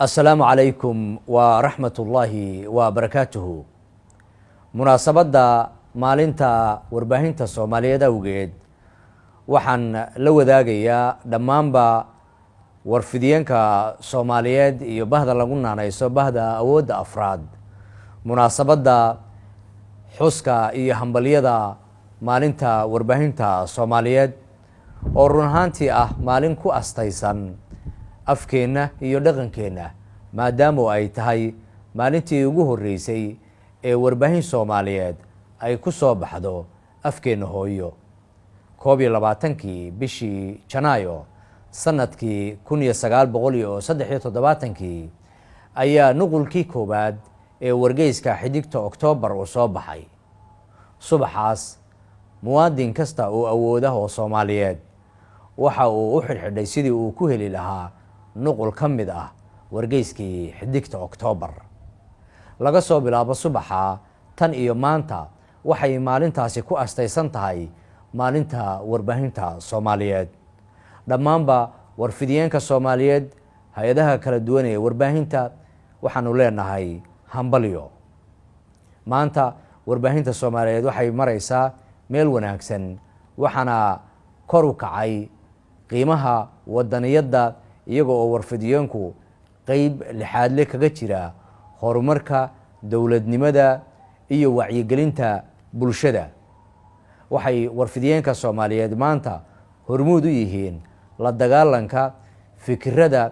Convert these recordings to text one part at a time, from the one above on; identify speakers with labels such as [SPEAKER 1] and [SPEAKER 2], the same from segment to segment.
[SPEAKER 1] السلام عليكم ورحمة الله وبركاته. مناسبة maalinta warbaahinta Soomaaliyeed awgeed waxaan la wadaagayaa dhammaanba warfidiyeenka Soomaaliyeed iyo bahda lagu naanayso bahda awoodda afraad munaasabada xuska iyo hambaliyada maalinta warbaahinta Soomaaliyeed oo run ahaantii ah maalin ku astaysan afkeena iyo dhaqankeena maadaama ay tahay maalintii ugu horeysay ee warbaahin Soomaaliyeed ay ku soo baxdo afkeena hooyo 22kii bishii Janaayo sanadkii 1973 ayaa nuqulkii koobaad ee wargeyska Xiddigta Oktoobar oo soo baxay. subaxaas muwaadin kasta oo awooda oo Soomaaliyeed waxa uu u xirxidhay sidii uu ku heli lahaa nuqul ka mid ah wargeyskii Xiddigta Oktoobar. laga soo bilaabo subaxa tan iyo maanta waxay maalintaasi ku astaysan tahay maalinta warbaahinta Soomaaliyeed. dhammaanba warfidiyeenka Soomaaliyeed hay'adaha kala duwan ee warbaahinta waxaanu leenahay hambalyo. maanta warbaahinta Soomaaliyeed waxay maraysaa meel wanaagsan waxaana kor u kacay qiimaha wadaniyadda iyaga oo warfidiyeenku qayb lixaad leh kaga jira horumarka dowladnimada iyo wacyigelinta bulshada. waxay warfidiyeenka Soomaaliyeed maanta hormuud u yihiin la dagaalanka fikirada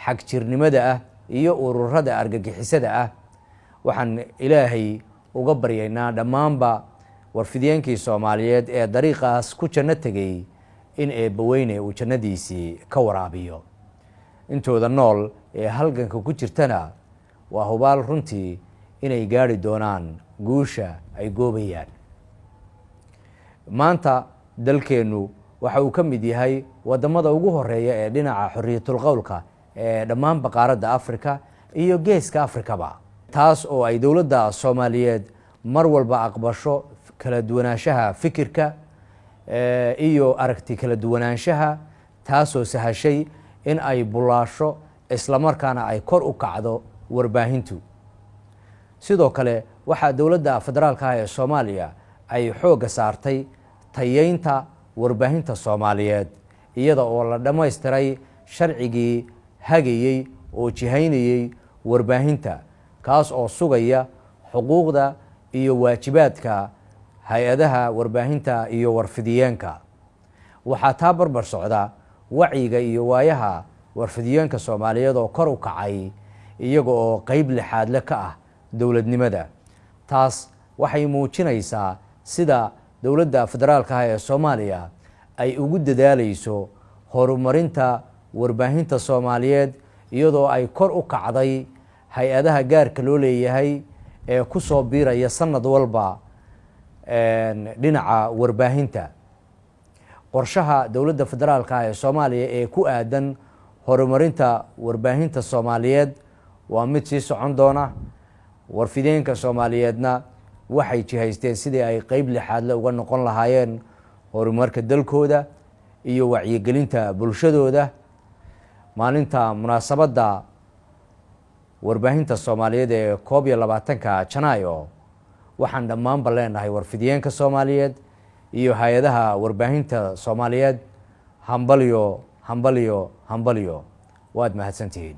[SPEAKER 1] xagjirnimada ah iyo ururada argagixisada ah. waxaan Ilaahay uga baryaynaa dhammaanba warfidiyeenkii Soomaaliyeed ee dariiqaas ku janno tagay in eebbaweyne uu jannadiisii ka waraabiyo. intooda nool ee halganka ku jirtana waa hubaal runtii inay gaari doonaan guusha ay goobayaan. maanta dalkeenu waxa uu ka mid yahay wadamada ugu horeeya ee dhinaca xorriyatul qowlka ee dhammaan qaaradda Afrika iyo geeska Afrikaba, taas oo ay dowladda Soomaaliyeed mar walba aqbasho kala duwanaanshaha fikirka iyo aragti kala duwanaanshaha, taasoo sahashay in ay bulaasho isla markaana ay kor u kacdo warbaahintu. sidoo kale waxaa dowladda federaalka ah ee Soomaaliya ay xoogga saartay tayeynta warbaahinta Soomaaliyeed iyada oo la dhammaystiray sharcigii hagayay oo jihaynayay warbaahinta, kaas oo sugaya xuquuqda iyo waajibaadka hay'adaha warbaahinta iyo warfidiyeenka. waxaa taa barbar socda wacyiga iyo waayaha warfidiyeenka Soomaaliyeed oo kor u kacay iyaga oo qayb lixaad leh ka ah dowladnimada. taas waxay muujinaysaa sida dowladda federaalka ah ee Soomaaliya ay ugu dadaalayso horumarinta warbaahinta Soomaaliyeed iyadoo ay kor u kacday hay'adaha gaarka loo leeyahay ee ku soo biiraya sanad walba dhinaca warbaahinta. qorshaha dowladda federaalka ah ee Soomaaliya ee ku aadan horumarinta warbaahinta Soomaaliyeed waa mid sii socon doona. warfideenka Soomaaliyeedna waxay jihaysteen sidii ay qayb lixaad leh uga noqon lahaayeen horumarka dalkooda iyo wacyigelinta bulshadooda. maalinta munaasabada warbaahinta Soomaaliyeed ee 22ka Janaayo waxaan dhammaanba leenahay warfidiyeenka Soomaaliyeed iyo hay'adaha warbaahinta Soomaaliyeed hambalyo hambalyo hambalyo. waad mahadsantihiin.